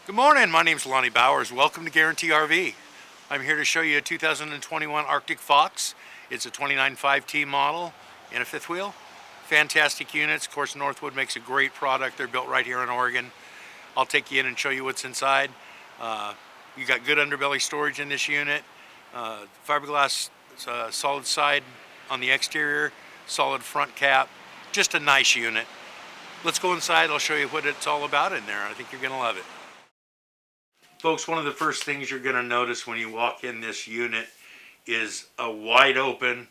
Good morning, my name's Lonnie Bowers. Welcome to Guarantee RV. I'm here to show you a 2021 Arctic Fox. It's a 29.5T model and a fifth wheel. Fantastic units. Of course, Northwood makes a great product. They're built right here in Oregon. I'll take you in and show you what's inside. You got good underbelly storage in this unit. Fiberglass solid side on the exterior, solid front cap. Just a nice unit. Let's go inside. I'll show you what it's all about in there. I think you're going to love it. Folks, one of the first things you're going to notice when you walk in this unit is a wide open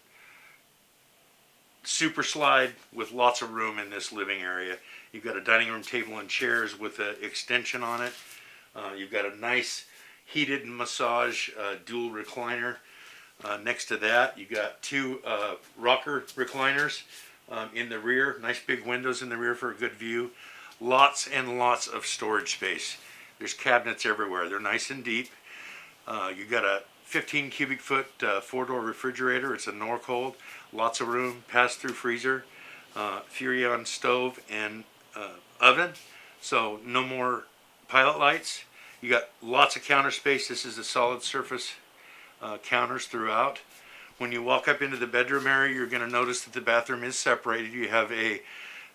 super slide with lots of room in this living area. You've got a dining room table and chairs with an extension on it. You've got a nice heated massage dual recliner. Next to that, you got two rocker recliners in the rear. Nice big windows in the rear for a good view. Lots and lots of storage space. There's cabinets everywhere. They're nice and deep. You got a 15 cubic foot four-door refrigerator. It's a Norcold. Lots of room. Pass-through freezer. Furrion stove and oven. So no more pilot lights. You got lots of counter space. This is a solid surface counters throughout. When you walk up into the bedroom area, you're going to notice that the bathroom is separated. You have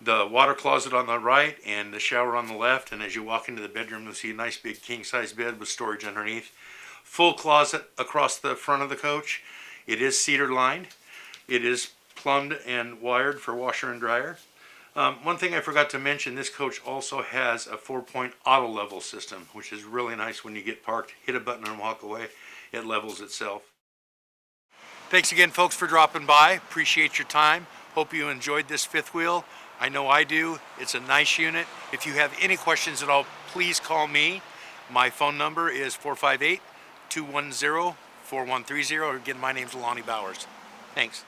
the water closet on the right and the shower on the left, and as you walk into the bedroom you'll see a nice big king-size bed with storage underneath. Full closet across the front of the coach. It is cedar lined. It is plumbed and wired for washer and dryer. One thing I forgot to mention, this coach also has a 4-point auto level system, which is really nice. When you get parked, hit a button and walk away, it levels itself. Thanks again, folks, for dropping by. Appreciate your time. Hope you enjoyed this fifth wheel. I know I do. It's a nice unit. If you have any questions at all, please call me. My phone number is 458-210-4130. Again, my name's Lonnie Bowers. Thanks.